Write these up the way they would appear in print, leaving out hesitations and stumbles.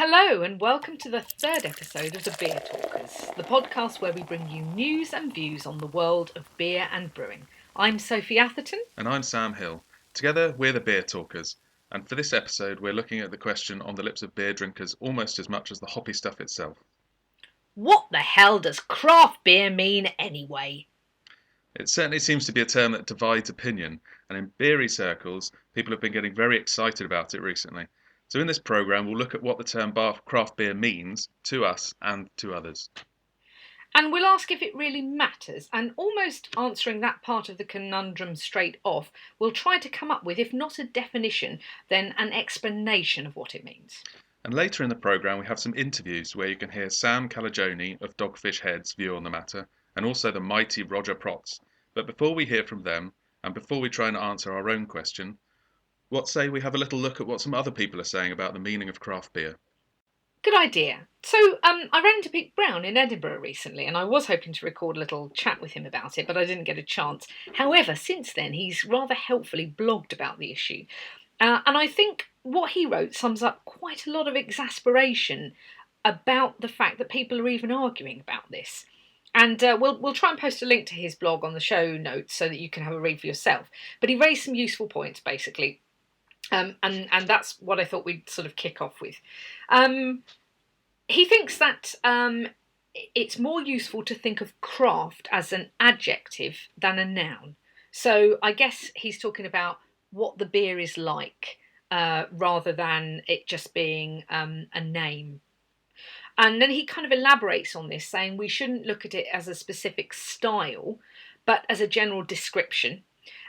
Hello and welcome to the third episode of the Beer Talkers, the podcast where we bring you news and views on the world of beer and brewing. I'm Sophie Atherton. And I'm Sam Hill. Together, we're the Beer Talkers. And for this episode, we're looking at the question on the lips of beer drinkers almost as much as the hoppy stuff itself. What the hell does craft beer mean anyway? It certainly seems to be a term that divides opinion, and in beery circles, people have been getting very excited about it recently. So in this programme, we'll look at what the term craft beer means to us and to others. And we'll ask if it really matters, and almost answering that part of the conundrum straight off, we'll try to come up with, if not a definition, then an explanation of what it means. And later in the programme, we have some interviews where you can hear Sam Calagione of Dogfish Head's view on the matter, and also the mighty Roger Protz. But before we hear from them, and before we try and answer our own question, what say we have a little look at what some other people are saying about the meaning of craft beer? Good idea. So I ran into Pete Brown in Edinburgh recently, and I was hoping to record a little chat with him about it, but I didn't get a chance. However, since then, he's rather helpfully blogged about the issue. And I think what he wrote sums up quite a lot of exasperation about the fact that people are even arguing about this. And we'll try and post a link to his blog on the show notes so that you can have a read for yourself. But he raised some useful points, basically. And that's what I thought we'd sort of kick off with. He thinks that it's more useful to think of craft as an adjective than a noun. So I guess he's talking about what the beer is like rather than it just being a name. And then he kind of elaborates on this, saying we shouldn't look at it as a specific style, but as a general description.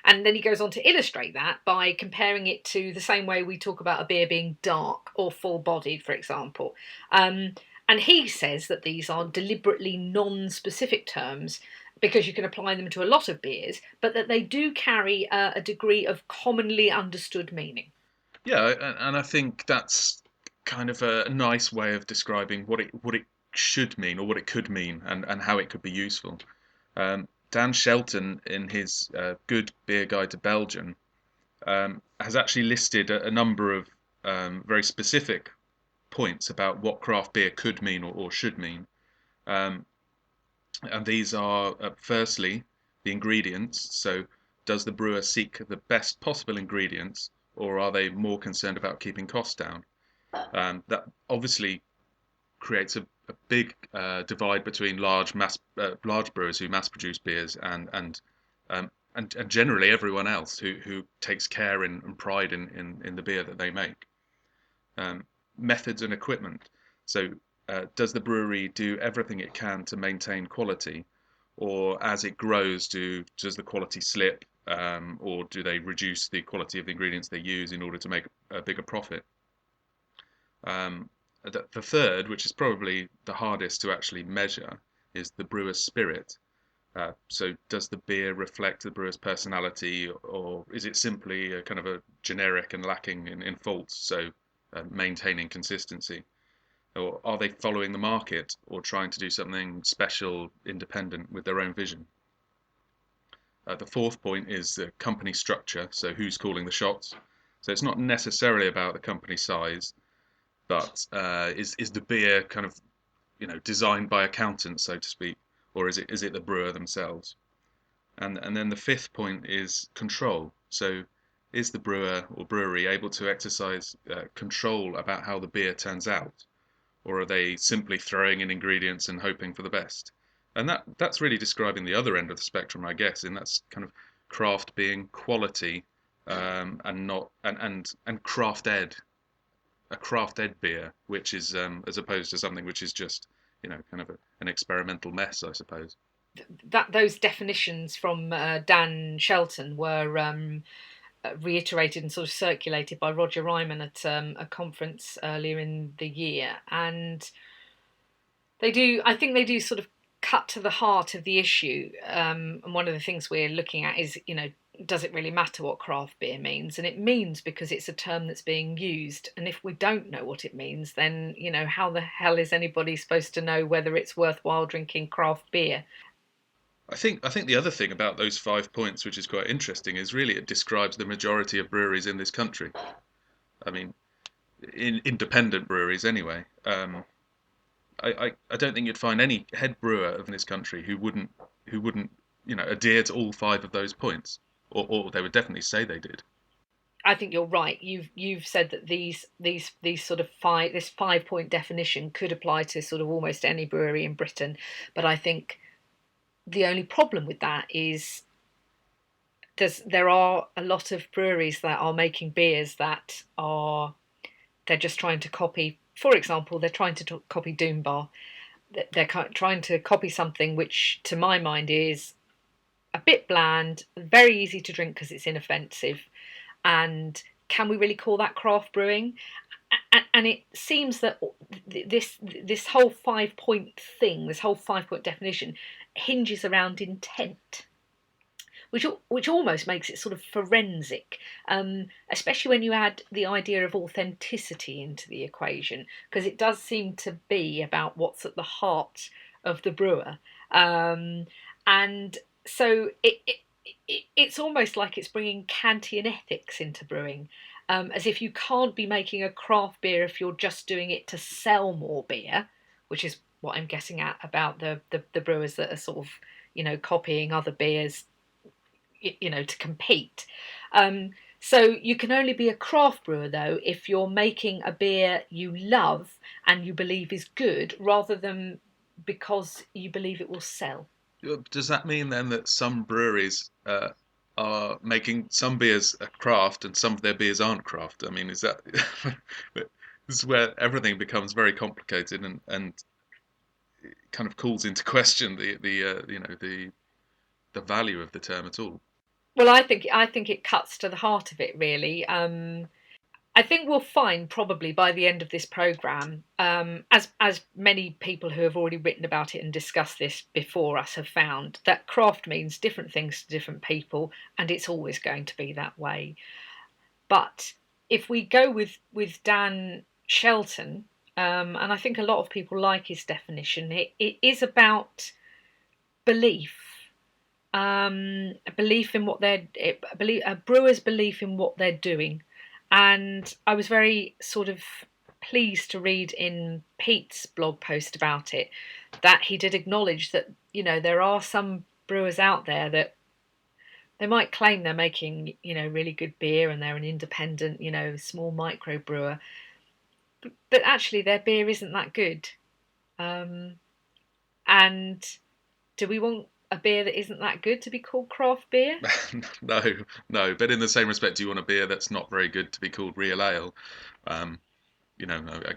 And then he goes on to illustrate that by comparing it to the same way we talk about a beer being dark or full-bodied, for example. And he says that these are deliberately non-specific terms because you can apply them to a lot of beers, but that they do carry a degree of commonly understood meaning. Yeah, and I think that's kind of a nice way of describing what it should mean or what it could mean and how it could be useful. Dan Shelton, in his Good Beer Guide to Belgium, has actually listed a number of very specific points about what craft beer could mean or should mean. And these are, firstly, the ingredients. So, does the brewer seek the best possible ingredients, or are they more concerned about keeping costs down? That obviously creates a big divide between large brewers who mass produce beers and generally everyone else who takes care and pride in the beer that they make. Methods and equipment. So does the brewery do everything it can to maintain quality, or as it grows, does the quality slip, or do they reduce the quality of the ingredients they use in order to make a bigger profit? The third, which is probably the hardest to actually measure, is the brewer's spirit. So does the beer reflect the brewer's personality, or is it simply a kind of a generic and lacking in faults, so maintaining consistency? Or are they following the market or trying to do something special, independent with their own vision? The fourth point is the company structure, so who's calling the shots. So it's not necessarily about the company size, but is the beer kind of designed by accountants, so to speak, or is it the brewer themselves? And then the fifth point is control. So is the brewer or brewery able to exercise control about how the beer turns out, or are they simply throwing in ingredients and hoping for the best? And that's really describing the other end of the spectrum, I guess, and that's kind of craft being quality and not and craft-ed. A craft-ed beer, which is as opposed to something which is just kind of an experimental mess, I suppose. Those definitions from Dan Shelton were reiterated and sort of circulated by Roger Ryman at a conference earlier in the year, and I think they do sort of cut to the heart of the issue. And one of the things we're looking at is, does it really matter what craft beer means? And it means because it's a term that's being used. And if we don't know what it means, then, how the hell is anybody supposed to know whether it's worthwhile drinking craft beer? I think the other thing about those 5 points, which is quite interesting, is really it describes the majority of breweries in this country. I mean, in independent breweries anyway. I don't think you'd find any head brewer of this country who wouldn't adhere to all five of those points, or they would definitely say they did. I think you're right. You've said that these sort of this 5 point definition could apply to sort of almost any brewery in Britain, but I think the only problem with that is there are a lot of breweries that are making beers that are they're just trying to copy. For example, they're trying to copy Doom Bar. They're trying to copy something which, to my mind, is a bit bland, very easy to drink because it's inoffensive. And can we really call that craft brewing? And it seems that this whole 5 point thing, this whole 5 point definition, hinges around intent, which almost makes it sort of forensic, especially when you add the idea of authenticity into the equation, because it does seem to be about what's at the heart of the brewer, and so it's almost like it's bringing Kantian ethics into brewing, as if you can't be making a craft beer if you're just doing it to sell more beer, which is what I'm guessing at about the brewers that are sort of copying other beers to compete. So you can only be a craft brewer, though, if you're making a beer you love and you believe is good, rather than because you believe it will sell. Does that mean then that some breweries are making some beers a craft and some of their beers aren't craft? I mean, is that this is where everything becomes very complicated and kind of calls into question the value of the term at all. Well, I think it cuts to the heart of it, really. I think we'll find probably by the end of this programme, as many people who have already written about it and discussed this before us have found, that craft means different things to different people, and it's always going to be that way. But if we go with Dan Shelton, and I think a lot of people like his definition, it is about belief. A belief in what a brewer's belief in what they're doing. And I was very sort of pleased to read in Pete's blog post about it that he did acknowledge that there are some brewers out there that they might claim they're making really good beer and they're an independent small micro brewer, but actually their beer isn't that good. And do we want a beer that isn't that good to be called craft beer? No, no. But in the same respect, do you want a beer that's not very good to be called real ale? I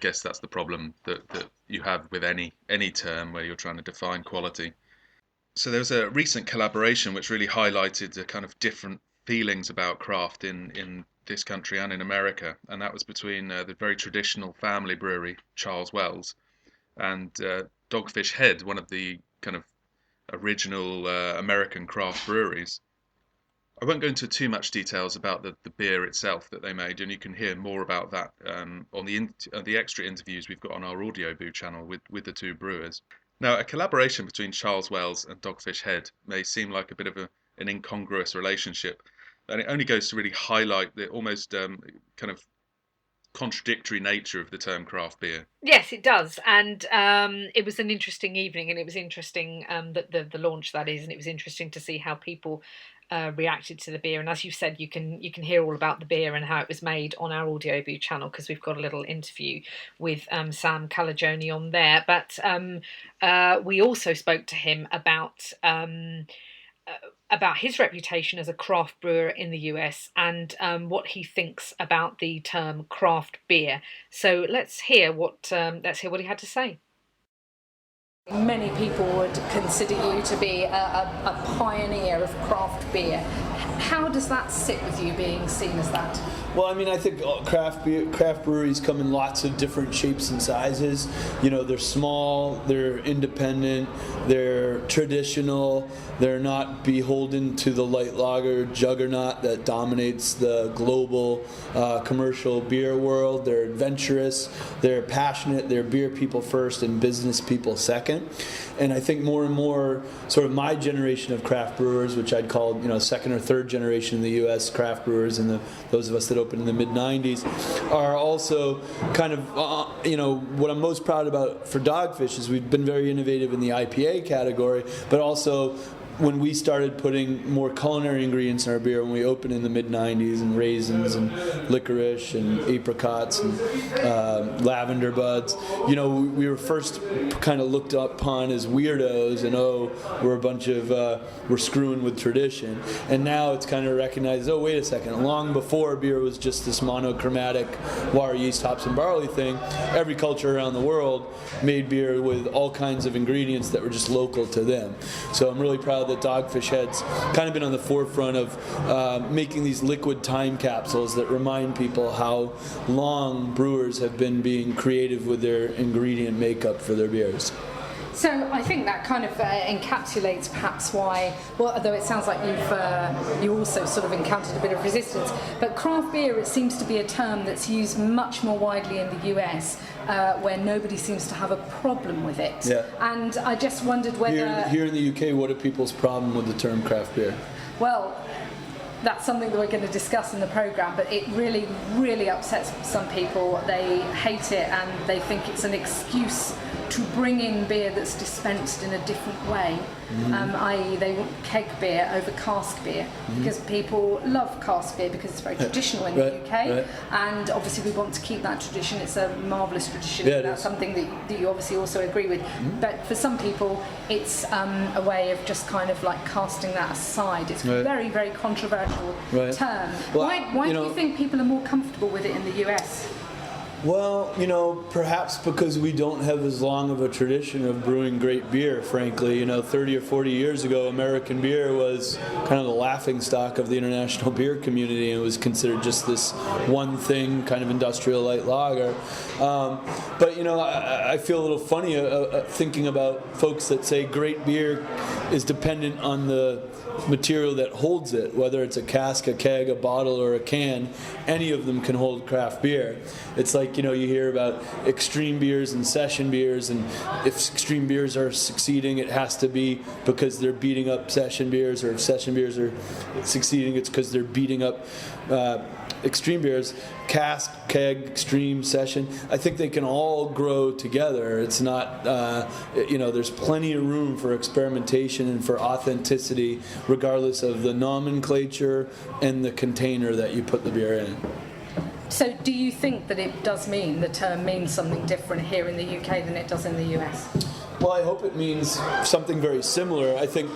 guess that's the problem that you have with any term where you're trying to define quality. So there was a recent collaboration which really highlighted the kind of different feelings about craft in this country and in America, and that was between the very traditional family brewery Charles Wells and Dogfish Head, one of the kind of original American craft breweries. I won't go into too much details about the beer itself that they made, and you can hear more about that on the extra interviews we've got on our Audioboo channel with the two brewers. Now, a collaboration between Charles Wells and Dogfish Head may seem like a bit of an incongruous relationship, and it only goes to really highlight the almost kind of contradictory nature of the term craft beer. Yes, it does, and it was an interesting evening, and it was interesting that the launch, that is, and it was interesting to see how people reacted to the beer. And as you said, you can hear all about the beer and how it was made on our Audioboo channel, because we've got a little interview with Sam Calagione on there. But we also spoke to him about his reputation as a craft brewer in the US and what he thinks about the term craft beer. So let's hear what he had to say. Many people would consider you to be a pioneer of craft beer. How does that sit with you, being seen as that? Well, I mean, I think craft breweries come in lots of different shapes and sizes. They're small, they're independent, they're traditional, they're not beholden to the light lager juggernaut that dominates the global commercial beer world. They're adventurous, they're passionate, they're beer people first and business people second. And I think more and more, sort of my generation of craft brewers, which I'd call, second or third third generation in the U.S. craft brewers, and those of us that opened in the mid-'90s, are also kind of, what I'm most proud about for Dogfish is we've been very innovative in the IPA category, but also when we started putting more culinary ingredients in our beer, when we opened in the mid-'90s, and raisins and licorice and apricots and lavender buds, we were first kind of looked upon as weirdos and, we're a bunch of, we're screwing with tradition. And now it's kind of recognized, wait a second, long before beer was just this monochromatic water, yeast, hops, and barley thing, every culture around the world made beer with all kinds of ingredients that were just local to them. So I'm really proud that Dogfish Head's kind of been on the forefront of making these liquid time capsules that remind people how long brewers have been being creative with their ingredient makeup for their beers. So I think that kind of encapsulates perhaps why, well, although it sounds like you also sort of encountered a bit of resistance, but craft beer, it seems to be a term that's used much more widely in the US, where nobody seems to have a problem with it. Yeah. And I just wondered whether... Here in the UK, what are people's problem with the term craft beer? Well, that's something that we're going to discuss in the programme, but it really, really upsets some people. They hate it and they think it's an excuse to bring in beer that's dispensed in a different way, i.e. they want keg beer over cask beer, because people love cask beer because it's very traditional in the UK, and obviously we want to keep that tradition. It's a marvellous tradition, and that's something that you obviously also agree with. But for some people, it's a way of just kind of like casting that aside. It's a very, very controversial term. Well, why do you think people are more comfortable with it in the US? Well, perhaps because we don't have as long of a tradition of brewing great beer, frankly. 30 or 40 years ago, American beer was kind of the laughingstock of the international beer community, and it was considered just this one thing, kind of industrial light lager. But, I feel a little funny thinking about folks that say great beer is dependent on the material that holds it, whether it's a cask, a keg, a bottle, or a can. Any of them can hold craft beer. It's like, you hear about extreme beers and session beers, and if extreme beers are succeeding, it has to be because they're beating up session beers, or if session beers are succeeding, it's because they're beating up extreme beers. Cask, keg, extreme, session, I think they can all grow together. It's not, there's plenty of room for experimentation and for authenticity, regardless of the nomenclature and the container that you put the beer in. So do you think that it does mean, the term means something different here in the UK than it does in the US? Well, I hope it means something very similar. I think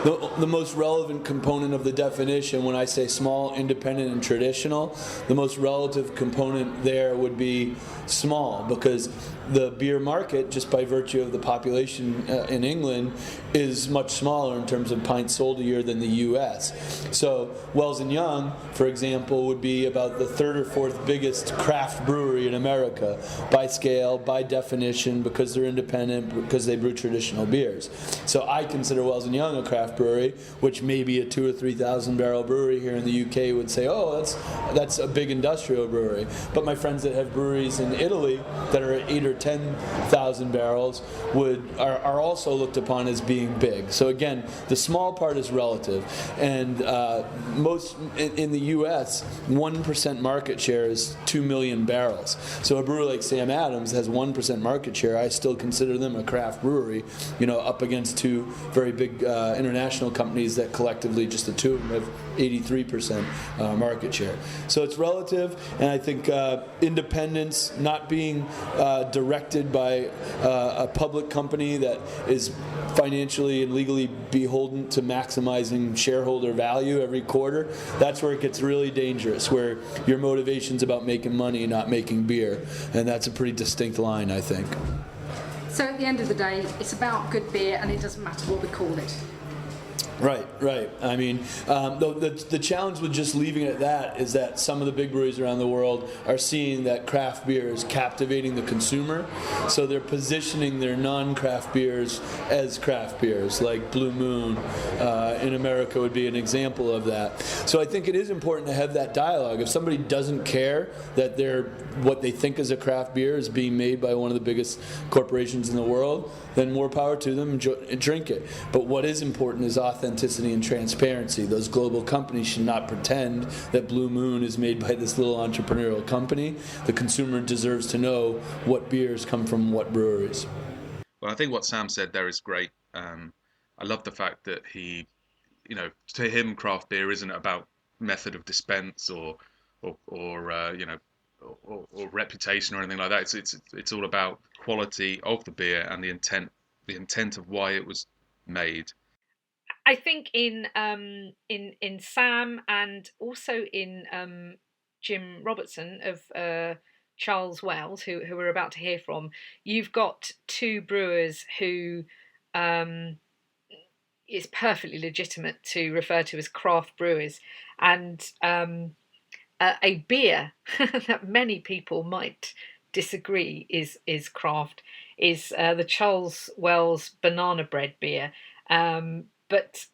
the most relevant component of the definition, when I say small, independent, and traditional, the most relative component there would be small, because the beer market, just by virtue of the population in England, is much smaller in terms of pints sold a year than the U.S. So Wells & Young, for example, would be about the third or fourth biggest craft brewery in America by scale, by definition, because they're independent, because they brew traditional beers. So I consider Wells & Young a craft brewery, which maybe a 2,000 or 3,000 barrel brewery here in the UK would say, that's a big industrial brewery. But my friends that have breweries in Italy that are at 8,000 or 10,000 barrels are also looked upon as being big. So again, the small part is relative, and most in the U.S., 1% market share is 2 million barrels. So a brewery like Sam Adams has 1% market share. I still consider them a craft brewery, up against two very big international companies that collectively, just the two of them, have 83% market share. So it's relative, and I think independence, not being directed by a public company that is financially and legally beholden to maximizing shareholder value every quarter, that's where it gets really dangerous, where your motivation's about making money, not making beer. And that's a pretty distinct line, I think. So at the end of the day, it's about good beer, and it doesn't matter what we call it. Right. I mean, the challenge with just leaving it at that is that some of the big breweries around the world are seeing that craft beer is captivating the consumer, so they're positioning their non-craft beers as craft beers, like Blue Moon in America would be an example of that. So I think it is important to have that dialogue. If somebody doesn't care that what they think is a craft beer is being made by one of the biggest corporations in the world, then more power to them, and drink it. But what is important is authenticity authenticity and transparency. Those global companies should not pretend that Blue Moon is made by this little entrepreneurial company. The consumer deserves to know what beers come from what breweries. Well, I think what Sam said there is great. I love the fact that he, to him, craft beer isn't about method of dispense or reputation or anything like that. It's all about quality of the beer and the intent of why it was made. I think in Sam and also in Jim Robertson of Charles Wells, who we're about to hear from, you've got two brewers who is perfectly legitimate to refer to as craft brewers, and a beer that many people might disagree is craft is the Charles Wells banana bread beer. But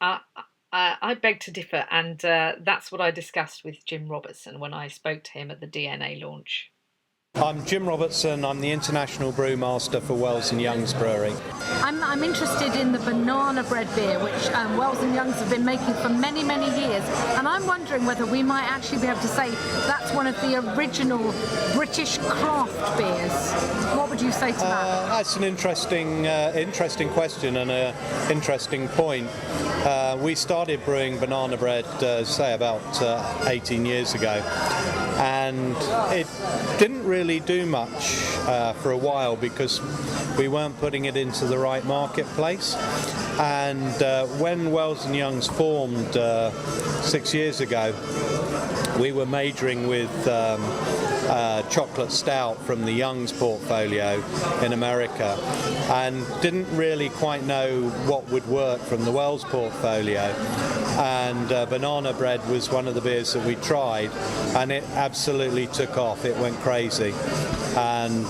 I beg to differ, and that's what I discussed with Jim Robertson when I spoke to him at the DNA launch. I'm Jim Robertson. I'm the International Brewmaster for Wells & Youngs Brewery. I'm interested in the banana bread beer, which Wells & Youngs have been making for many, many years. And I'm wondering whether we might actually be able to say that's one of the original British craft beers. What would you say to that? That's an interesting question and an interesting point. We started brewing banana bread, say, about 18 years ago. And it didn't really do much for a while because we weren't putting it into the right marketplace. And when Wells & Youngs formed 6 years ago, we were majoring with chocolate stout from the Young's portfolio in America, and didn't really quite know what would work from the Wells portfolio. And banana bread was one of the beers that we tried, and it absolutely took off. It went crazy, and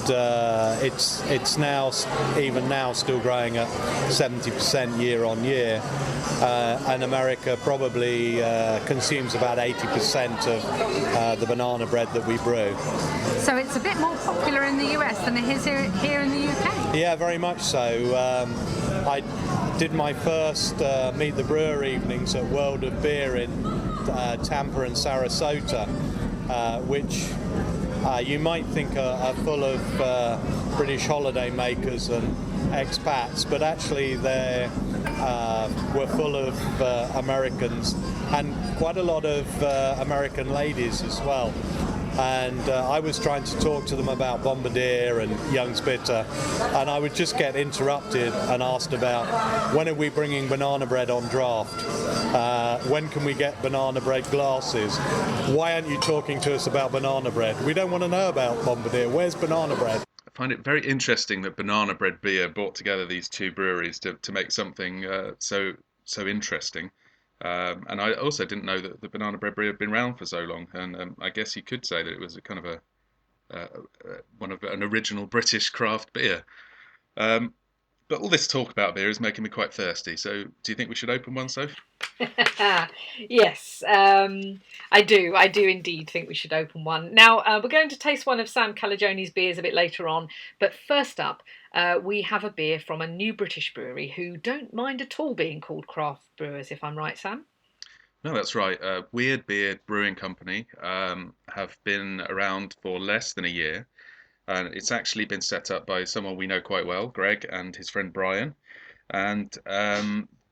it's now, even now, still growing at 70% year on year. And America probably consumes about 80% of the banana bread that we brew. So it's a bit more popular in the US than it is here in the UK? Yeah, very much so. I did my first Meet the Brewer evenings at World of Beer in Tampa and Sarasota, which you might think are full of British holiday makers and expats, but actually they were full of Americans and quite a lot of American ladies as well. And I was trying to talk to them about Bombardier and Young's Bitter, and I would just get interrupted and asked about when are we bringing banana bread on draft? When can we get banana bread glasses? Why aren't you talking to us about banana bread? We don't want to know about Bombardier. Where's banana bread? I find it very interesting that banana bread beer brought together these two breweries to make something so interesting. And I also didn't know that the banana bread beer had been around for so long, and I guess you could say that it was a kind of an original British craft beer. But all this talk about beer is making me quite thirsty. So, do you think we should open one, Soph? Yes, I do. I do indeed think we should open one. Now, we're going to taste one of Sam Calagioni's beers a bit later on. But first up, we have a beer from a new British brewery who don't mind at all being called craft brewers, if I'm right, Sam? No, that's right. Weird Beard Brewing Company have been around for less than a year. And it's actually been set up by someone we know quite well, Greg, and his friend Brian. And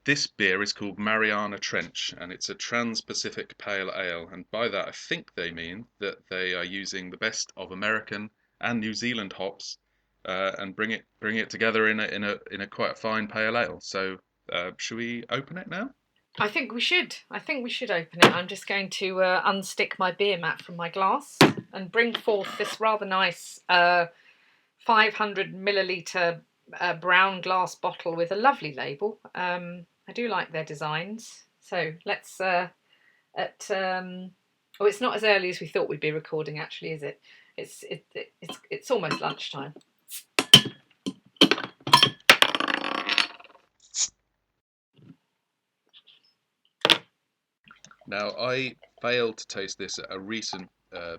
this beer is called Mariana Trench, and it's a Trans-Pacific Pale Ale. And by that, I think they mean that they are using the best of American and New Zealand hops and bring it together in a quite a fine pale ale. So, should we open it now? I think we should. I think we should open it. I'm just going to unstick my beer mat from my glass and bring forth this rather nice 500 milliliter brown glass bottle with a lovely label. I do like their designs. So let's it's not as early as we thought we'd be recording, actually, is it? It's almost lunchtime. Now, I failed to taste this at a recent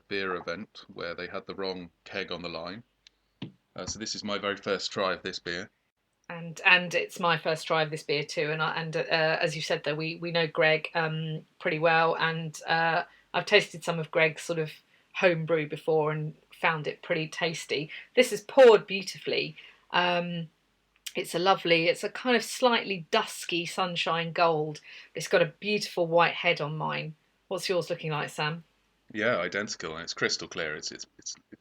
beer event where they had the wrong keg on the line. So this is my very first try of this beer. And it's my first try of this beer too. And as you said, though, we know Greg pretty well, and I've tasted some of Greg's sort of home brew before and found it pretty tasty. This is poured beautifully. It's a kind of slightly dusky sunshine gold. It's got a beautiful white head on mine. What's yours looking like, Sam? Yeah, identical, and it's crystal clear. It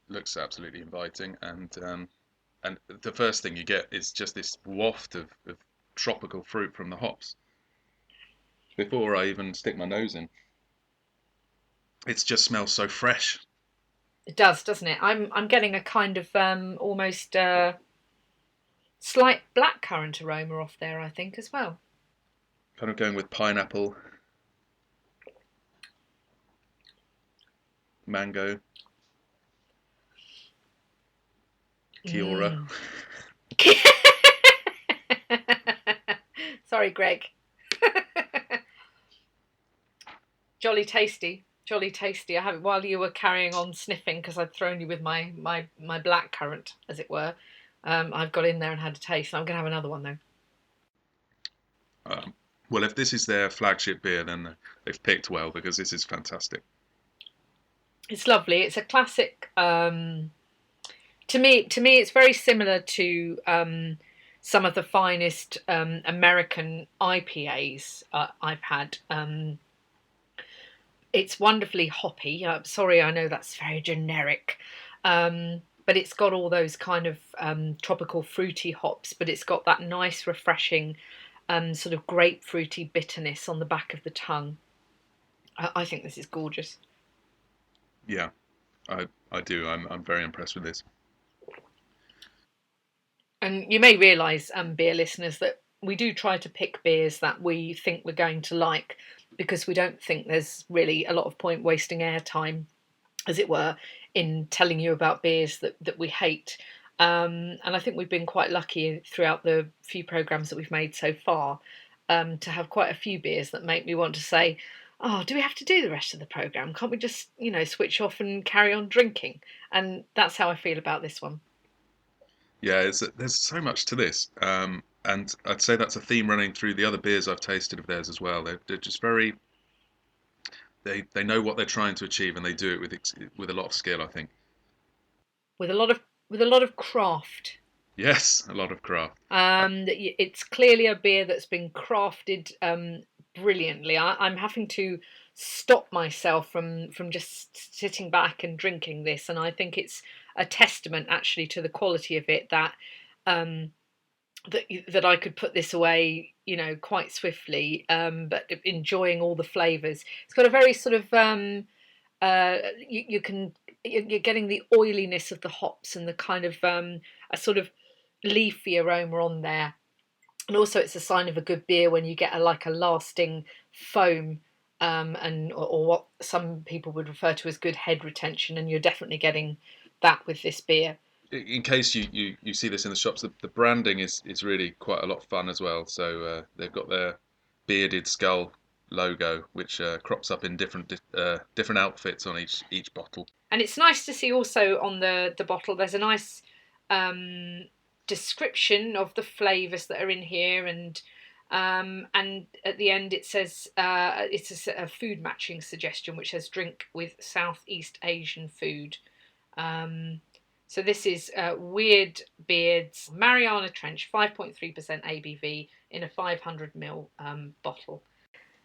looks absolutely inviting, and the first thing you get is just this waft of tropical fruit from the hops. Before I even stick my nose in, it just smells so fresh. It does, doesn't it? I'm getting a kind of almost slight blackcurrant aroma off there, I think, as well. Kind of going with pineapple, mango, Kiora. Sorry, Greg. Jolly tasty. Jolly tasty. I have it while you were carrying on sniffing, because I'd thrown you with my blackcurrant, as it were. I've got in there and had a taste. I'm going to have another one, though. Well, if this is their flagship beer, then they've picked well, because this is fantastic. It's lovely. It's a classic. To me, it's very similar to some of the finest American IPAs I've had. It's wonderfully hoppy. Sorry, I know that's very generic, but it's got all those kind of tropical fruity hops, but it's got that nice, refreshing sort of grapefruity bitterness on the back of the tongue. I think this is gorgeous. Yeah, I do. I'm very impressed with this. And you may realise, beer listeners, that we do try to pick beers that we think we're going to like, because we don't think there's really a lot of point wasting airtime, as it were, in telling you about beers that we hate. And I think we've been quite lucky throughout the few programmes that we've made so far to have quite a few beers that make me want to say, oh, do we have to do the rest of the programme? Can't we just, switch off and carry on drinking? And that's how I feel about this one. Yeah, there's so much to this, and I'd say that's a theme running through the other beers I've tasted of theirs as well. They're just very, they know what they're trying to achieve, and they do it with a lot of skill, I think. With a lot of craft. Yes, a lot of craft. It's clearly a beer that's been crafted brilliantly. I'm having to stop myself from just sitting back and drinking this, and I think it's a testament actually to the quality of it that that I could put this away, quite swiftly, but enjoying all the flavours. It's got a very sort of you're getting the oiliness of the hops and the kind of a sort of leafy aroma on there, and also it's a sign of a good beer when you get a lasting foam, or what some people would refer to as good head retention, and you're definitely getting that with this beer. In case you see this in the shops, the branding is really quite a lot of fun as well. So they've got their bearded skull logo, which crops up in different outfits on each bottle. And it's nice to see also on the bottle there's a nice description of the flavours that are in here, and at the end it says it's a food matching suggestion, which says drink with Southeast Asian food. So this is Weird Beard's Mariana Trench, 5.3% ABV in a 500ml bottle.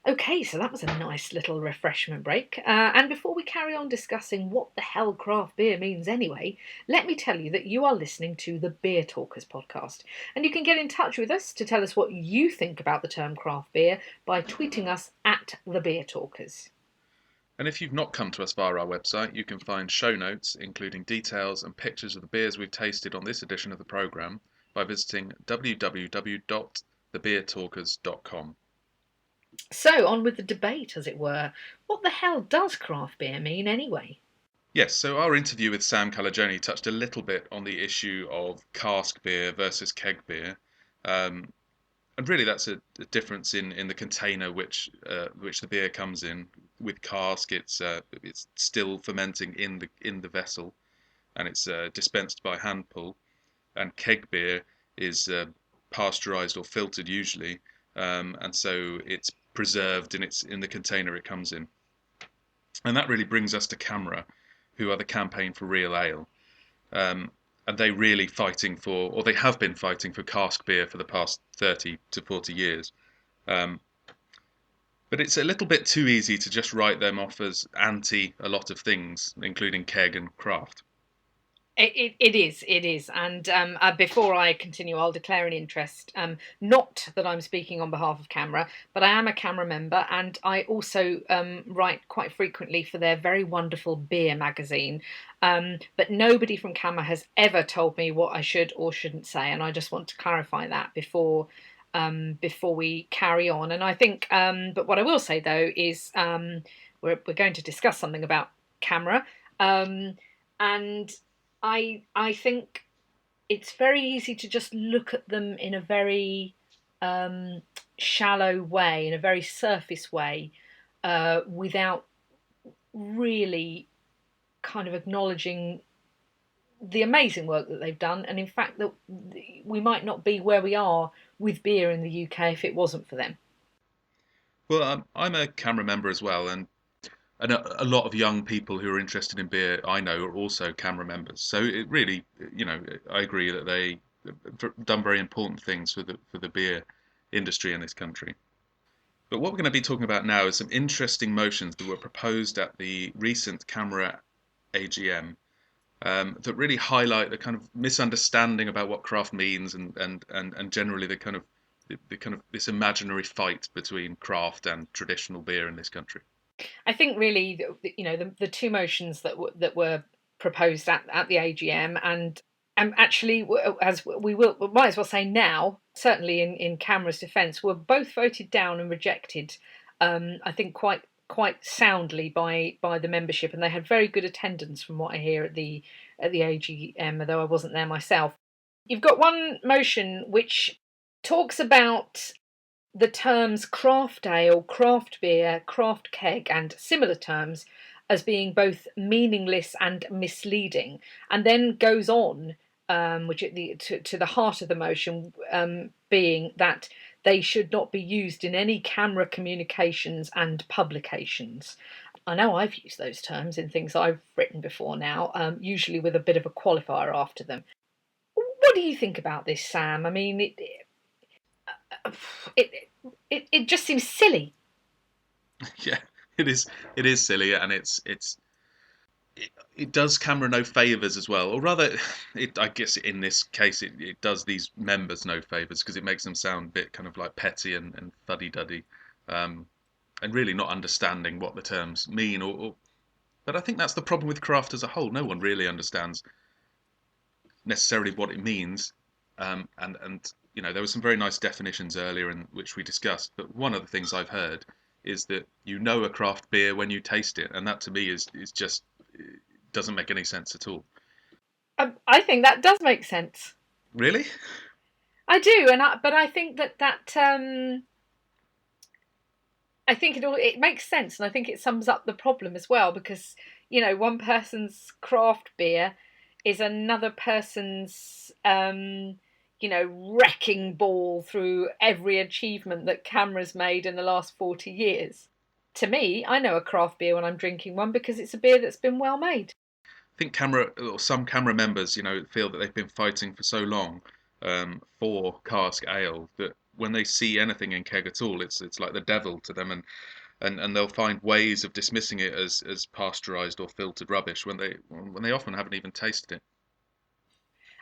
Okay, so that was a nice little refreshment break. And before we carry on discussing what the hell craft beer means anyway, let me tell you that you are listening to the Beer Talkers podcast. And you can get in touch with us to tell us what you think about the term craft beer by tweeting us at the Beer Talkers. And if you've not come to us via our website, you can find show notes, including details and pictures of the beers we've tasted on this edition of the programme, by visiting www.thebeertalkers.com. So, on with the debate, as it were. What the hell does craft beer mean anyway? Yes, so our interview with Sam Calagione touched a little bit on the issue of cask beer versus keg beer. And really that's a difference in the container which the beer comes in. With cask, it's still fermenting in the vessel, and it's dispensed by hand pull. And keg beer is pasteurized or filtered usually, and so it's preserved in the container it comes in. And that really brings us to CAMRA, who are the Campaign for Real Ale. And they really fighting for, or they have been fighting for cask beer for the past 30 to 40 years. But it's a little bit too easy to just write them off as anti a lot of things, including keg and craft. It is. And before I continue, I'll declare an interest. Not that I'm speaking on behalf of CAMRA, but I am a CAMRA member, and I also write quite frequently for their very wonderful beer magazine. But nobody from CAMRA has ever told me what I should or shouldn't say, and I just want to clarify that before we carry on. And I think, but what I will say though is we're going to discuss something about CAMRA, and I think it's very easy to just look at them in a very shallow way, in a very surface way, without really kind of acknowledging the amazing work that they've done, and in fact that we might not be where we are with beer in the UK if it wasn't for them. Well, I'm a CAMRA member as well, and a lot of young people who are interested in beer, I know, are also CAMRA members. So it really, I agree that they've done very important things for the beer industry in this country. But what we're going to be talking about now is some interesting motions that were proposed at the recent CAMRA AGM that really highlight the kind of misunderstanding about what craft means, and generally the kind of this imaginary fight between craft and traditional beer in this country. I think really, the two motions that were proposed at the AGM, and actually, as we might as well say now, certainly in CAMRA's defence, were both voted down and rejected. I think quite soundly by the membership, and they had very good attendance from what I hear at the AGM, although I wasn't there myself. You've got one motion which talks about the terms craft ale, craft beer, craft keg, and similar terms as being both meaningless and misleading, and then goes on, to the heart of the motion, being that they should not be used in any CAMRA communications and publications. I know I've used those terms in things I've written before now, usually with a bit of a qualifier after them. What do you think about this, Sam? I mean, it just seems silly. Yeah, it is silly, and it does CAMRA no favours as well, or rather, I guess in this case it does these members no favours, because it makes them sound a bit kind of like petty and fuddy-duddy, and really not understanding what the terms mean. But I think that's the problem with craft as a whole. No one really understands necessarily what it means, and there were some very nice definitions earlier in which we discussed, but one of the things I've heard is that a craft beer when you taste it, and that to me is just, it doesn't make any sense at all. I think that does make sense. Really? I do, but I think that I think it makes sense, and I think it sums up the problem as well, because one person's craft beer is another person's wrecking ball through every achievement that CAMRA's made in the last 40 years. To me, I know a craft beer when I'm drinking one because it's a beer that's been well made. I think some CAMRA members, feel that they've been fighting for so long for cask ale that when they see anything in keg at all, it's like the devil to them, and they'll find ways of dismissing it as pasteurized or filtered rubbish when they often haven't even tasted it.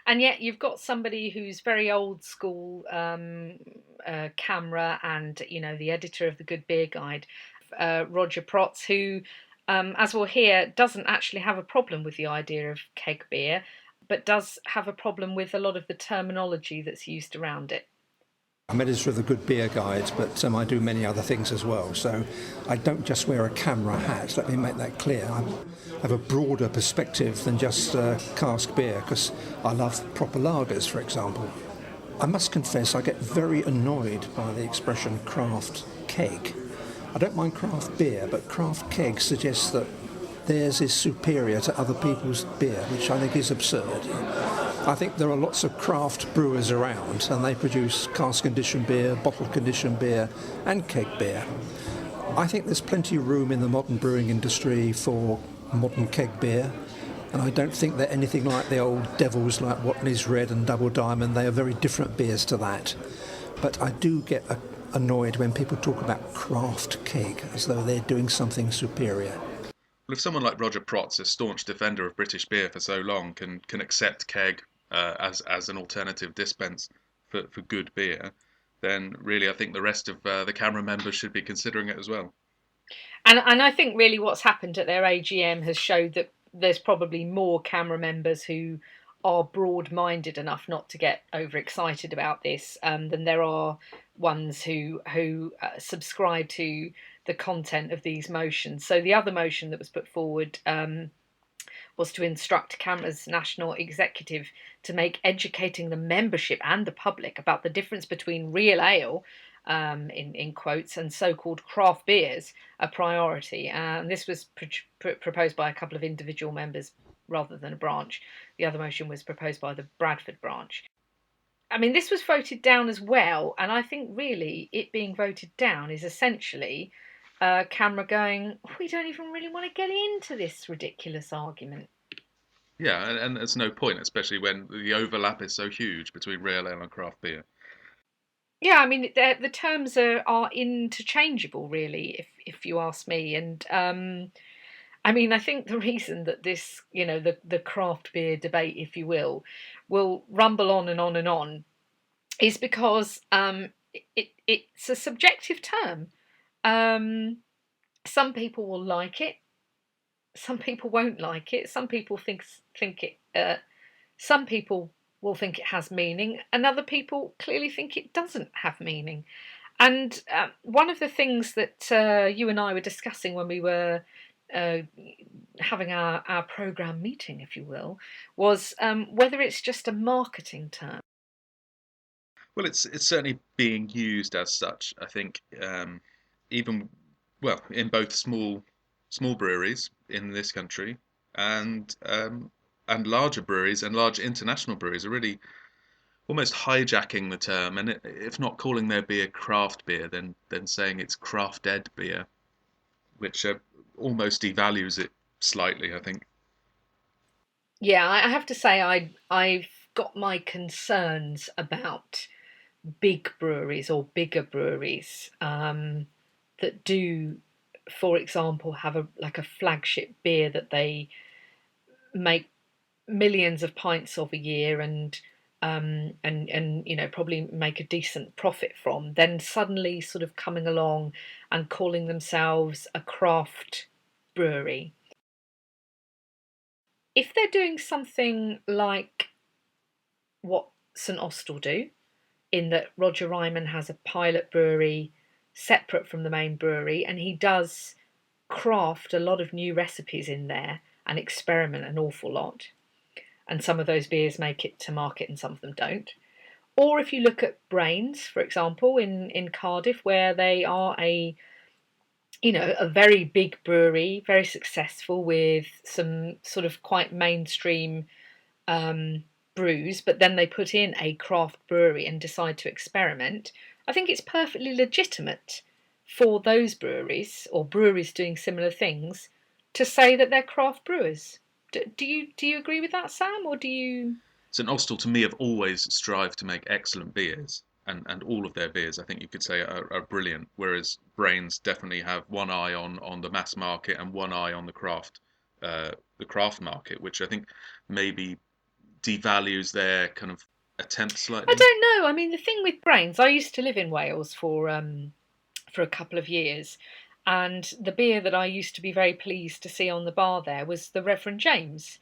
And yet you've got somebody who's very old school CAMRA, and the editor of the Good Beer Guide, Roger Protz, who, as we'll hear, doesn't actually have a problem with the idea of keg beer, but does have a problem with a lot of the terminology that's used around it. I'm editor of the Good Beer Guide, but I do many other things as well. So I don't just wear a CAMRA hat, let me make that clear. I have a broader perspective than just cask beer, because I love proper lagers, for example. I must confess I get very annoyed by the expression craft keg. I don't mind craft beer, but craft keg suggests that theirs is superior to other people's beer, which I think is absurd. I think there are lots of craft brewers around, and they produce cask conditioned beer, bottle conditioned beer, and keg beer. I think there's plenty of room in the modern brewing industry for modern keg beer, and I don't think they're anything like the old devils like Watney's Red and Double Diamond. They are very different beers to that. But I do get annoyed when people talk about craft keg as though they're doing something superior. Well, if someone like Roger Protz, a staunch defender of British beer for so long, can accept keg as an alternative dispense for good beer, then really I think the rest of the CAMRA members should be considering it as well. And I think really what's happened at their AGM has showed that there's probably more CAMRA members who are broad-minded enough not to get overexcited about this than there are ones who subscribe to the content of these motions. So the other motion that was put forward was to instruct CAMRA's national executive to make educating the membership and the public about the difference between real ale, in quotes, and so-called craft beers a priority. And this was proposed by a couple of individual members rather than a branch. The other motion was proposed by the Bradford branch. I mean, this was voted down as well, and I think really it being voted down is essentially CAMRA going, we don't even really want to get into this ridiculous argument. Yeah, and there's no point, especially when the overlap is so huge between real ale and craft beer. Yeah, I mean, the terms are interchangeable, really, if you ask me. And I mean, I think the reason that this, the craft beer debate, if you will rumble on and on and on is because it's a subjective term. Some people will like it. Some people won't like it. Some people think it. Some people will think it has meaning, and other people clearly think it doesn't have meaning. And one of the things that you and I were discussing when we were having our programme meeting, if you will, was whether it's just a marketing term. Well, it's certainly being used as such. I think even in both small breweries in this country and larger breweries and large international breweries are really almost hijacking the term, and if not calling their beer craft beer, then saying it's craft-ed beer, which almost devalues it slightly, I think. Yeah, I have to say I've got my concerns about big breweries or bigger breweries that do, for example, have a flagship beer that they make millions of pints of a year and probably make a decent profit from, then suddenly sort of coming along and calling themselves a craft brewery. If they're doing something like what St Austell do, in that Roger Ryman has a pilot brewery separate from the main brewery, and he does craft a lot of new recipes in there and experiment an awful lot, and some of those beers make it to market and some of them don't. Or if you look at Brains, for example, in Cardiff, where they are a very big brewery, very successful with some sort of quite mainstream brews, but then they put in a craft brewery and decide to experiment. I think it's perfectly legitimate for those breweries or breweries doing similar things to say that they're craft brewers. Do you agree with that, Sam, or do you? St Austell, to me, have always strived to make excellent beers, and all of their beers, I think you could say, are brilliant. Whereas Brains definitely have one eye on the mass market and one eye on the craft market, which I think maybe devalues their kind of attempt slightly. I don't know. I mean, the thing with Brains, I used to live in Wales for a couple of years, and the beer that I used to be very pleased to see on the bar there was the Reverend James.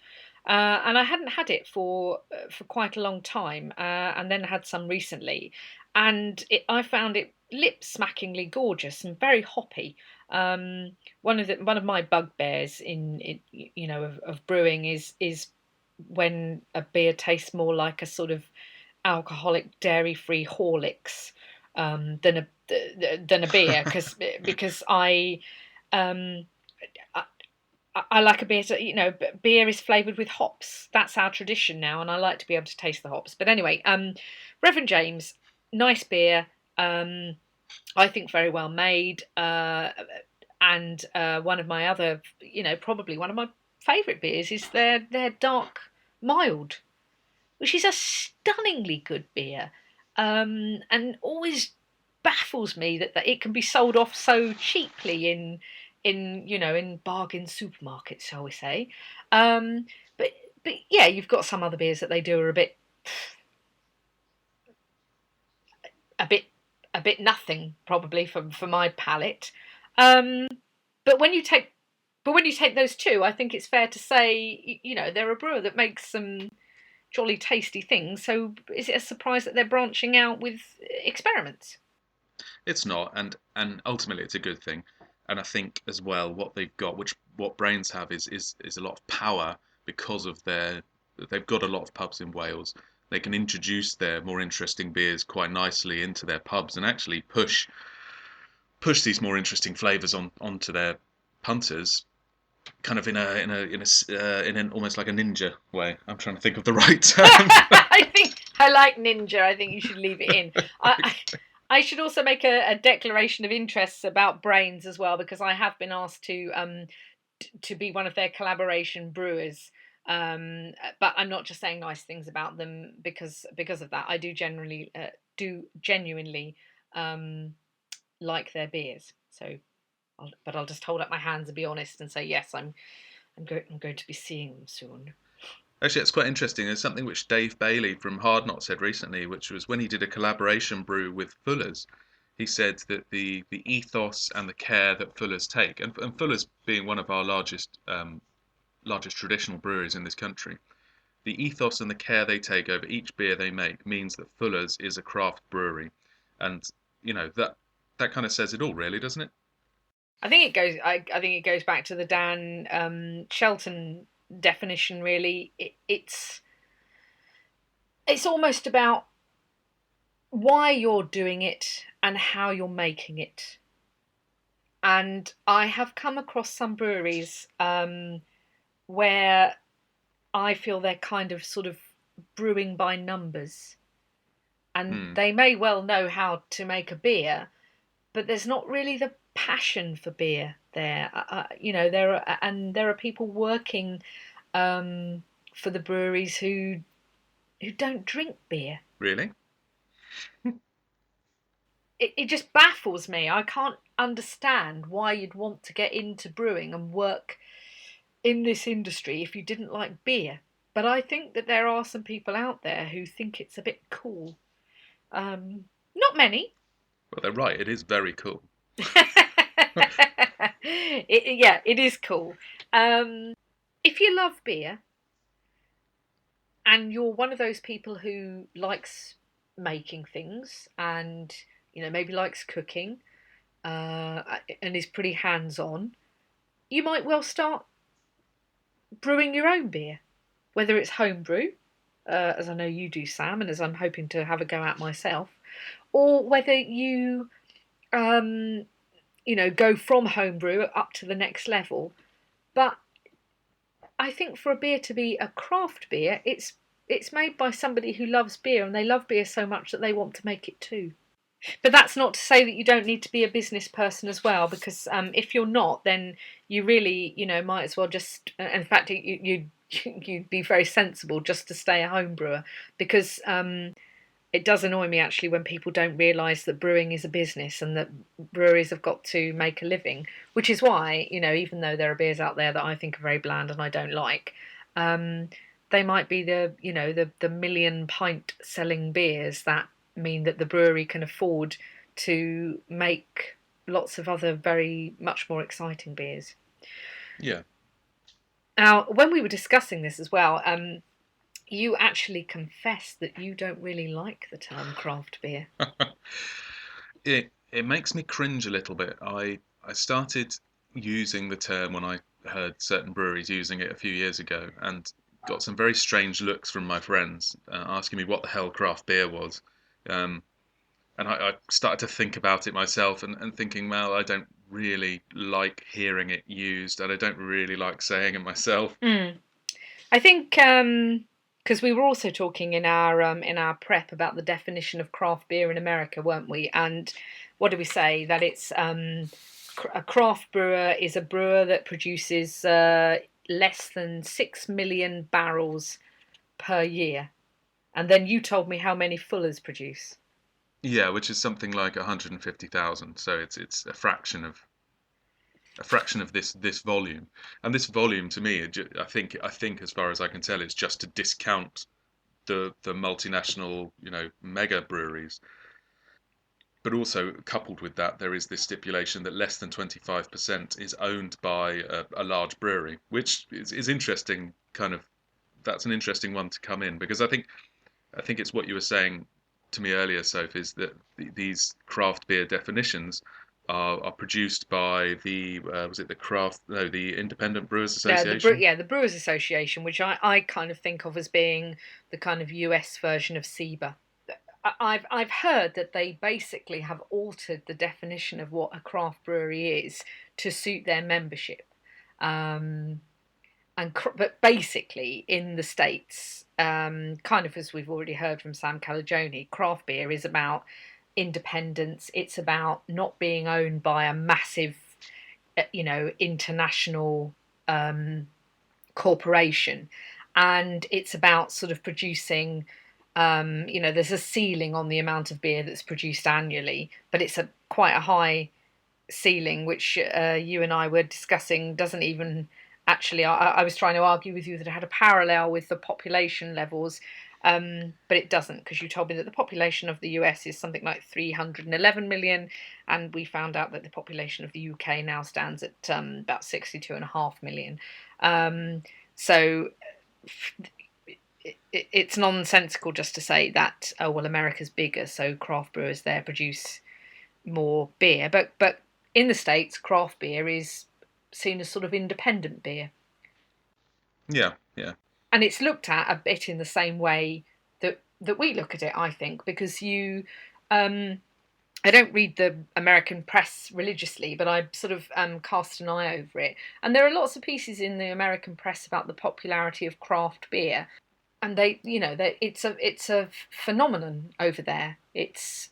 And I hadn't had it for quite a long time, and then had some recently, and I found it lip-smackingly gorgeous and very hoppy. One of my bugbears of brewing is when a beer tastes more like a sort of alcoholic dairy-free Horlicks than a beer, because I like a beer. Beer is flavoured with hops. That's our tradition now, and I like to be able to taste the hops. But anyway, Reverend James, nice beer. I think very well made. And one of my other, probably one of my favourite beers is their dark mild, which is a stunningly good beer, and always baffles me that it can be sold off so cheaply in bargain supermarkets, shall we say. But yeah, you've got some other beers that they do are a bit nothing probably for my palate. But when you take those two, I think it's fair to say, they're a brewer that makes some jolly tasty things. So is it a surprise that they're branching out with experiments? It's not, and ultimately it's a good thing. And I think as well what they've got, what Brains have, is a lot of power because of they've got a lot of pubs in Wales. They can introduce their more interesting beers quite nicely into their pubs and actually push these more interesting flavours onto their punters, kind of in an almost like a ninja way. I'm trying to think of the right term. I like ninja. I think you should leave it in. I should also make a declaration of interests about Brains as well, because I have been asked to be one of their collaboration brewers. But I'm not just saying nice things about them because of that. I do genuinely like their beers. So, I'll just hold up my hands and be honest and say yes. I'm going to be seeing them soon. Actually, it's quite interesting. There's something which Dave Bailey from Hard Knot said recently, which was when he did a collaboration brew with Fuller's. He said that the ethos and the care that Fuller's take, and Fuller's being one of our largest traditional breweries in this country, the ethos and the care they take over each beer they make means that Fuller's is a craft brewery, and that kind of says it all, really, doesn't it? I think it goes back to the Dan Shelton definition. Really, it's almost about why you're doing it and how you're making it. And I have come across some breweries where I feel they're kind of sort of brewing by numbers, and they may well know how to make a beer, but there's not really the passion for beer there. There are people working for the breweries who don't drink beer. Really? It just baffles me. I can't understand why you'd want to get into brewing and work in this industry if you didn't like beer. But I think that there are some people out there who think it's a bit cool. Not many. Well, they're right. It is very cool. It is cool. If you love beer and you're one of those people who likes making things and maybe likes cooking and is pretty hands-on, you might well start brewing your own beer, whether it's homebrew, as I know you do, Sam, and as I'm hoping to have a go at myself, or whether you go from homebrew up to the next level. But I think for a beer to be a craft beer, it's made by somebody who loves beer, and they love beer so much that they want to make it too. But that's not to say that you don't need to be a business person as well, because if you're not, then you really, might as well just. In fact, you'd be very sensible just to stay a home brewer, because it does annoy me actually when people don't realise that brewing is a business and that breweries have got to make a living. Which is why, even though there are beers out there that I think are very bland and I don't like, they might be the million pint selling beers that mean that the brewery can afford to make lots of other very much more exciting beers. Yeah. Now, when we were discussing this as well, you actually confessed that you don't really like the term craft beer. It makes me cringe a little bit. I started using the term when I heard certain breweries using it a few years ago, and got some very strange looks from my friends asking me what the hell craft beer was. and I started to think about it myself and thinking, well, I don't really like hearing it used, and I don't really like saying it myself. I think because we were also talking in our prep about the definition of craft beer in America, weren't we? And what did we say? That it's a craft brewer is a brewer that produces less than 6 million barrels per year. And then you told me how many Fullers produce. Yeah, which is something like 150,000. So it's a fraction of this volume. And this volume, to me, I think as far as I can tell, is just to discount the multinational, mega breweries. But also coupled with that, there is this stipulation that less than 25% is owned by a large brewery, which is interesting. That's an interesting one to come in, because I think it's what you were saying to me earlier, Soph, is that these craft beer definitions are produced by the Independent Brewers Association. The Brewers Association, which I kind of think of as being the kind of US version of SIBA. I've heard that they basically have altered the definition of what a craft brewery is to suit their membership. But basically, in the States, kind of as we've already heard from Sam Calagione, craft beer is about independence. It's about not being owned by a massive, international corporation, and it's about sort of producing. There's a ceiling on the amount of beer that's produced annually, but it's quite a high ceiling, which you and I were discussing doesn't even. Actually, I was trying to argue with you that it had a parallel with the population levels, but it doesn't, because you told me that the population of the US is something like 311 million, and we found out that the population of the UK now stands at about 62.5 million. So it's nonsensical just to say that, oh, well, America's bigger, so craft brewers there produce more beer. But in the States, craft beer is seen as sort of independent beer. Yeah. And it's looked at a bit in the same way that we look at it, I think, because I don't read the American press religiously, but I sort of cast an eye over it. And there are lots of pieces in the American press about the popularity of craft beer. And it's a phenomenon over there. It's,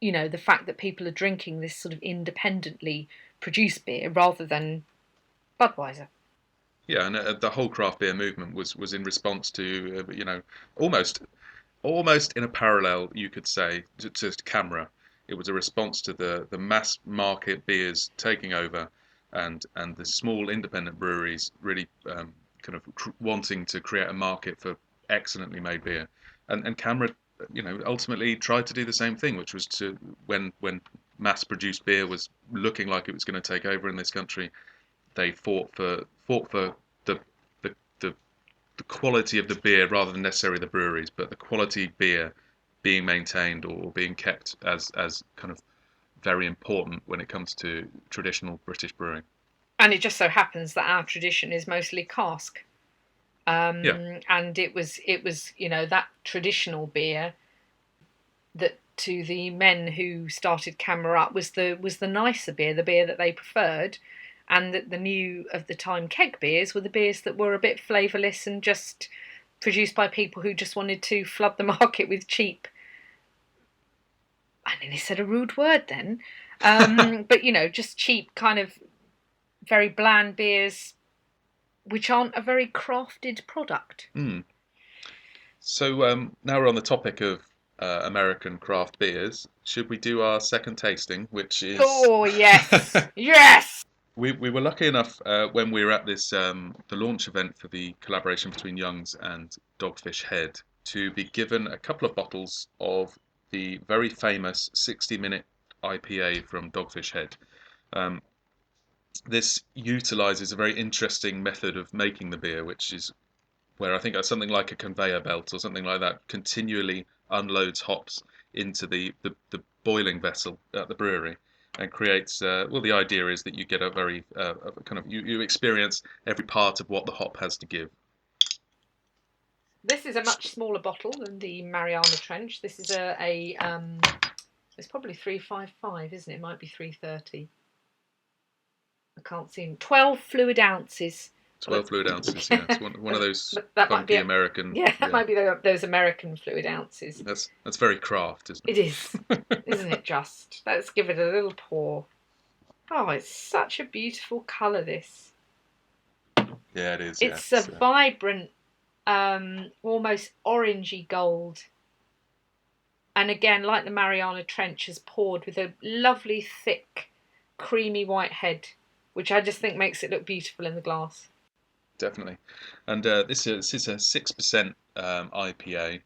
the fact that people are drinking this sort of independently produced beer rather than Budweiser. Yeah, and the whole craft beer movement was in response to almost in a parallel, you could say, to CAMRA. It was a response to the mass market beers taking over, and the small independent breweries really kind of wanting to create a market for excellently made beer, and CAMRA ultimately tried to do the same thing, which was to when mass-produced beer was looking like it was going to take over in this country, they fought for the quality of the beer rather than necessarily the breweries, but the quality beer being maintained or being kept as kind of very important when it comes to traditional British brewing. And it just so happens that our tradition is mostly cask. And it was that traditional beer that, to the men who started CAMRA up, was the nicer beer, the beer that they preferred, and that the new of the time keg beers were the beers that were a bit flavourless and just produced by people who just wanted to flood the market with cheap. I nearly said a rude word then, but just cheap kind of very bland beers, which aren't a very crafted product. So now we're on the topic of American craft beers. Should we do our second tasting, which is... Oh, yes! Yes! We were lucky enough when we were at this the launch event for the collaboration between Young's and Dogfish Head to be given a couple of bottles of the very famous 60-minute IPA from Dogfish Head. This utilises a very interesting method of making the beer, which is where I think something like a conveyor belt or something like that continually unloads hops into the boiling vessel at the brewery and creates, the idea is that you get a very kind of, you experience every part of what the hop has to give. This is a much smaller bottle than the Mariana Trench. This is a It's probably 355, isn't it? It might be 330. I can't see. 12 fluid ounces. 12 fluid ounces, yeah. It's one of those But that might be funky American. Yeah, that might be those American fluid ounces. That's very craft, isn't it? It is, isn't it? Just let's give it a little pour. Oh, it's such a beautiful colour. This. Yeah, it is. It's yeah. a vibrant, almost orangey gold. And again, like the Mariana Trench, is poured with a lovely, thick, creamy white head, which I just think makes it look beautiful in the glass. Definitely. And this is a 6% IPA.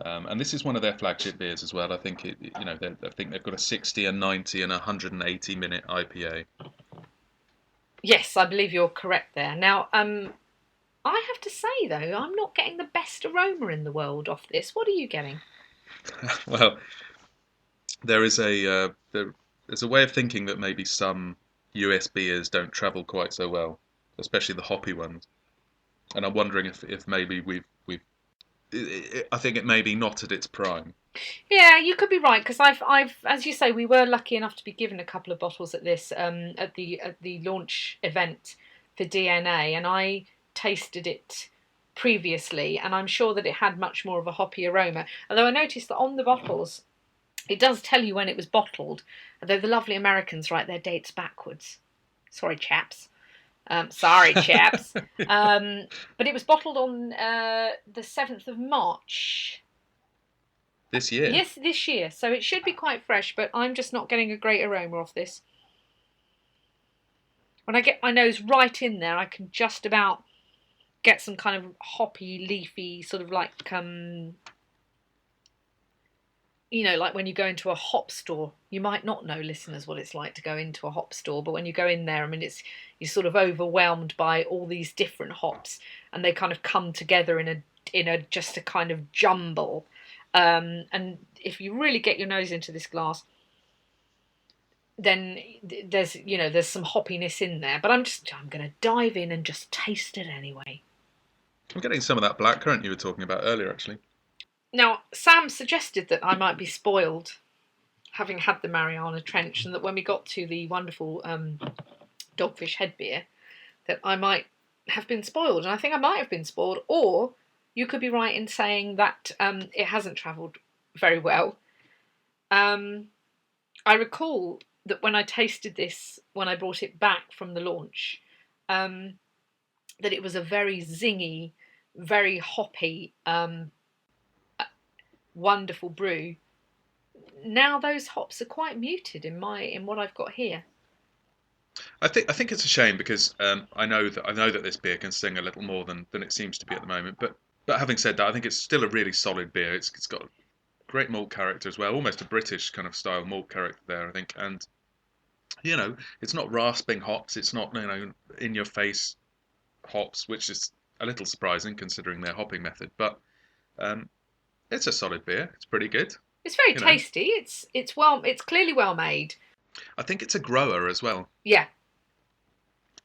And this is one of their flagship beers as well. I think I think they've got a 60, a 90, and a 180 minute IPA. Yes, I believe you're correct there. Now, I have to say though, I'm not getting the best aroma in the world off this. What are you getting? Well, there's a way of thinking that maybe some US beers don't travel quite so well, especially the hoppy ones. And I'm wondering if maybe I think it may be not at its prime. Yeah, you could be right, because I've, as you say, we were lucky enough to be given a couple of bottles at this at the launch event for DNA, and I tasted it previously, and I'm sure that it had much more of a hoppy aroma. Although I noticed that on the bottles, it does tell you when it was bottled. Although the lovely Americans write their dates backwards. Sorry, chaps. Sorry, chaps. But it was bottled on the 7th of March. This year? Yes, this year. So it should be quite fresh, but I'm just not getting a great aroma off this. When I get my nose right in there, I can just about get some kind of hoppy, leafy, sort of like, like when you go into a hop store. You might not know, listeners, what it's like to go into a hop store, but when you go in there, I mean, you're sort of overwhelmed by all these different hops, and they kind of come together in a just a kind of jumble. And if you really get your nose into this glass, then there's some hoppiness in there. But I'm going to dive in and just taste it anyway. I'm getting some of that blackcurrant you were talking about earlier, actually. Now, Sam suggested that I might be spoiled, having had the Mariana Trench, and that when we got to the wonderful Dogfish Head beer, that I might have been spoiled. And I think I might have been spoiled, or you could be right in saying that it hasn't travelled very well. I recall that when I tasted this, when I brought it back from the launch, that it was a very zingy, very hoppy, wonderful brew. Now those hops are quite muted in what I've got here. I think it's a shame, because I know that this beer can sing a little more than it seems to be at the moment. But having said that, I think it's still a really solid beer. It's got great malt character as well, almost a British kind of style malt character there, I think. And it's not rasping hops. It's not in your face hops, which is a little surprising considering their hopping method. But it's a solid beer. It's pretty good. It's very tasty. It's clearly well made. I think it's a grower as well. Yeah.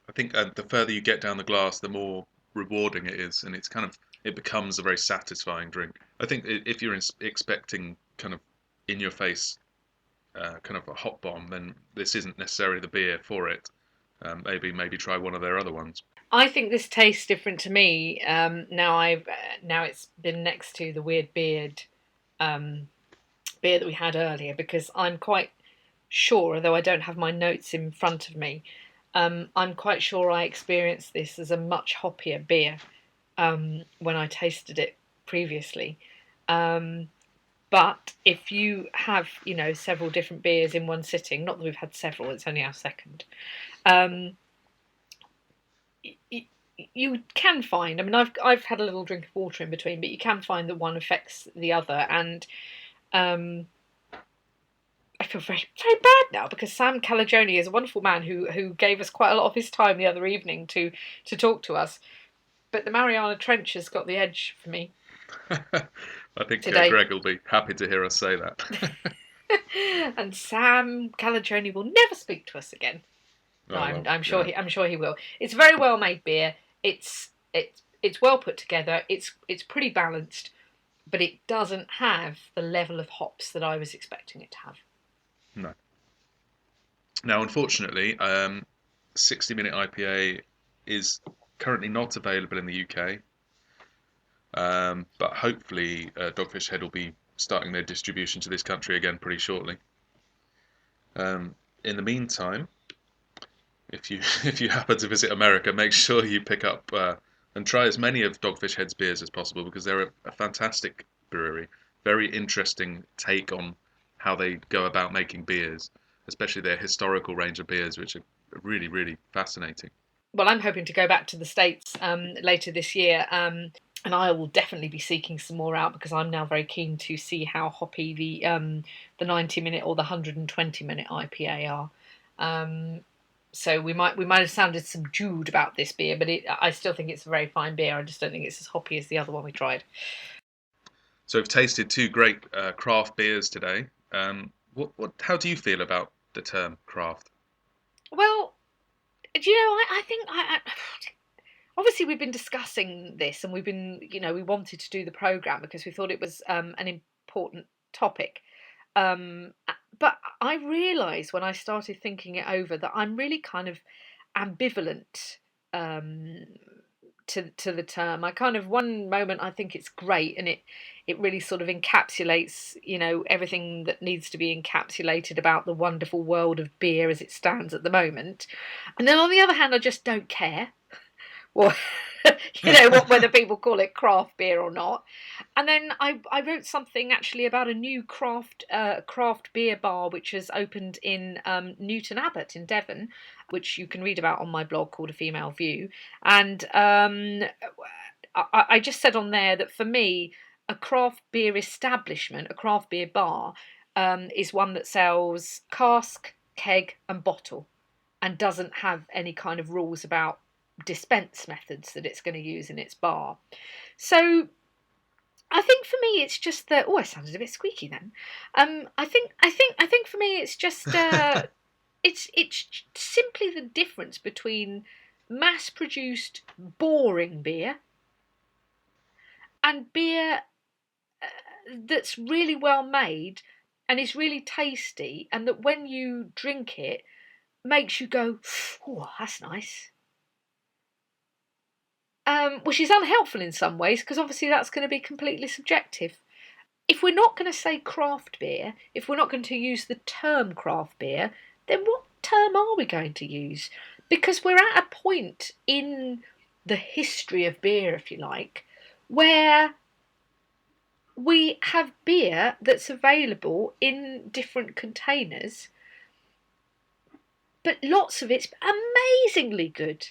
I think the further you get down the glass, the more rewarding it is, and it becomes a very satisfying drink. I think if you're expecting kind of in your face kind of a hop bomb, then this isn't necessarily the beer for it. Maybe try one of their other ones. I think this tastes different to me. Now it's been next to the Weird Beard beer that we had earlier, because I'm quite sure, although I don't have my notes in front of me, I'm quite sure I experienced this as a much hoppier beer when I tasted it previously. But if you have, several different beers in one sitting, not that we've had several, it's only our second, you can find, I mean, I've had a little drink of water in between, but you can find that one affects the other. And I feel very, very bad now, because Sam Calagione is a wonderful man who gave us quite a lot of his time the other evening to talk to us. But the Mariana Trench has got the edge for me. I think today. Greg will be happy to hear us say that. And Sam Calagione will never speak to us again. No, I'm sure he will. It's a very well made beer. It's well put together. It's pretty balanced. but it doesn't have the level of hops that I was expecting it to have. No. Now, unfortunately, 60-minute IPA is currently not available in the UK, but hopefully Dogfish Head will be starting their distribution to this country again pretty shortly. In the meantime, if you if you happen to visit America, make sure you pick up and try as many of Dogfish Head's beers as possible, because they're a fantastic brewery. Very interesting take on how they go about making beers, especially their historical range of beers, which are really, really fascinating. Well, I'm hoping to go back to the States later this year, and I will definitely be seeking some more out, because I'm now very keen to see how hoppy the 90-minute or the 120-minute IPA are. So we might have sounded subdued about this beer, but I still think it's a very fine beer. I just don't think it's as hoppy as the other one we tried. So we've tasted two great craft beers today. How do you feel about the term craft? Well, do you know, I think obviously we've been discussing this, and we've been, we wanted to do the programme because we thought it was an important topic. But I realised when I started thinking it over that I'm really kind of ambivalent to the term. I kind of, one moment I think it's great, and it really sort of encapsulates, everything that needs to be encapsulated about the wonderful world of beer as it stands at the moment. And then on the other hand, I just don't care. Well, whether people call it craft beer or not. And then I wrote something actually about a new craft beer bar which has opened in Newton Abbot in Devon, which you can read about on my blog called A Female View. And I just said on there that for me, a craft beer establishment, a craft beer bar, is one that sells cask, keg and bottle, and doesn't have any kind of rules about dispense methods that it's going to use in its bar. So I think for me it's just that, I sounded a bit squeaky then. I think for me it's just it's simply the difference between mass-produced boring beer and beer that's really well made and is really tasty, and that when you drink it makes you go, "Oh, that's nice." Which is unhelpful in some ways, because obviously that's going to be completely subjective. If we're not going to say craft beer, if we're not going to use the term craft beer, then what term are we going to use? Because we're at a point in the history of beer, if you like, where we have beer that's available in different containers, but lots of it's amazingly good.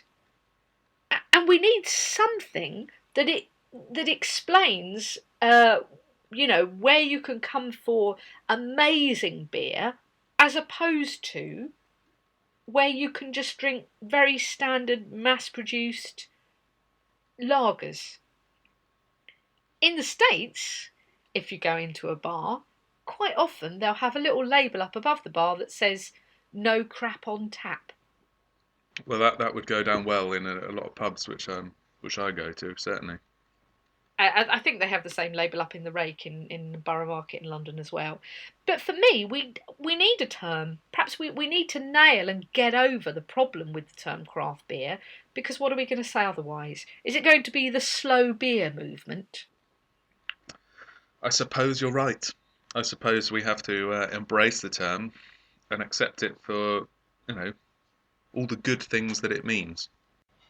And we need something that explains, where you can come for amazing beer, as opposed to where you can just drink very standard mass-produced lagers. In the States, if you go into a bar, quite often they'll have a little label up above the bar that says "No crap on tap." Well, that would go down well in a lot of pubs which I go to, certainly. I think they have the same label up in the Rake in Borough Market in London as well. But for me, we need a term. Perhaps we need to nail and get over the problem with the term craft beer, because what are we going to say otherwise? Is it going to be the slow beer movement? I suppose you're right. I suppose we have to embrace the term and accept it for, all the good things that it means.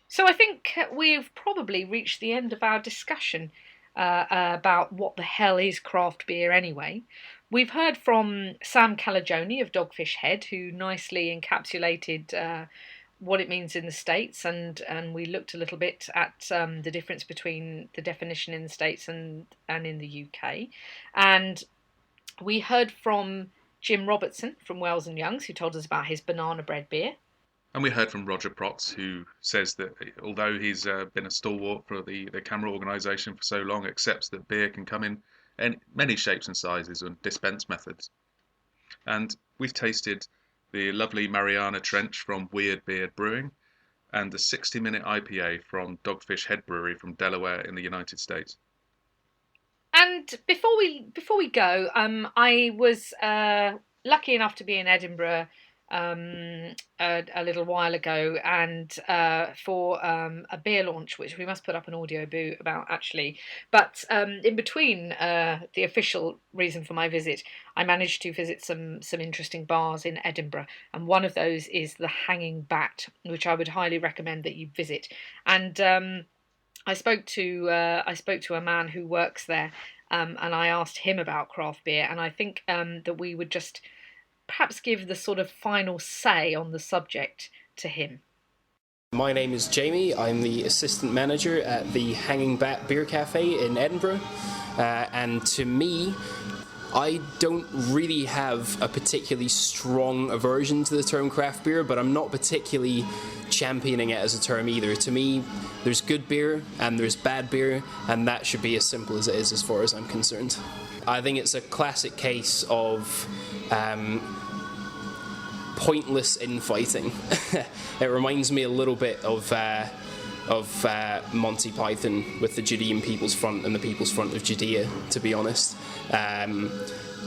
So I think we've probably reached the end of our discussion about what the hell is craft beer anyway. We've heard from Sam Calagione of Dogfish Head, who nicely encapsulated what it means in the States, and we looked a little bit at the difference between the definition in the States and in the UK. And we heard from Jim Robertson from Wells and Youngs, who told us about his banana bread beer. And we heard from Roger Protz, who says that although he's been a stalwart for the CAMRA organisation for so long, accepts that beer can come in many shapes and sizes and dispense methods. And we've tasted the lovely Mariana Trench from Weird Beard Brewing, and the 60-minute IPA from Dogfish Head Brewery from Delaware in the United States. And before we go, I was lucky enough to be in Edinburgh a little while ago, and for a beer launch, which we must put up an audio boo about actually. But in between the official reason for my visit, I managed to visit some interesting bars in Edinburgh, and one of those is the Hanging Bat, which I would highly recommend that you visit. And I spoke to a man who works there, and I asked him about craft beer, and I think that we would just perhaps give the sort of final say on the subject to him. My name is Jamie. I'm the assistant manager at the Hanging Bat Beer Cafe in Edinburgh, and to me, I don't really have a particularly strong aversion to the term craft beer, but I'm not particularly championing it as a term either. To me, there's good beer and there's bad beer, and that should be as simple as it is as far as I'm concerned. I think it's a classic case of pointless infighting. It reminds me a little bit of Monty Python with the Judean People's Front and the People's Front of Judea, to be honest.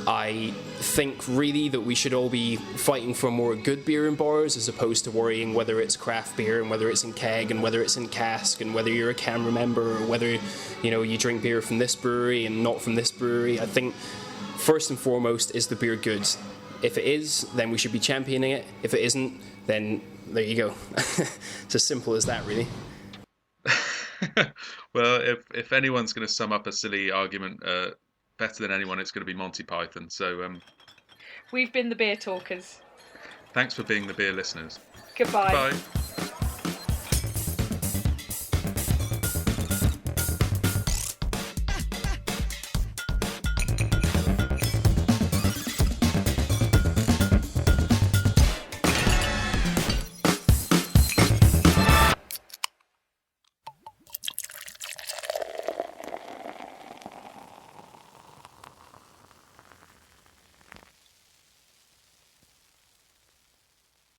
I think really that we should all be fighting for more good beer in bars as opposed to worrying whether it's craft beer and whether it's in keg and whether it's in cask and whether you're a CAMRA member or whether you drink beer from this brewery and not from this brewery. I think first and foremost is the beer good. If it is, then we should be championing it. If it isn't, then there you go. It's as simple as that, really. Well, if anyone's going to sum up a silly argument better than anyone, it's going to be Monty Python. So we've been the Beer Talkers. Thanks for being the beer listeners. Goodbye. Bye.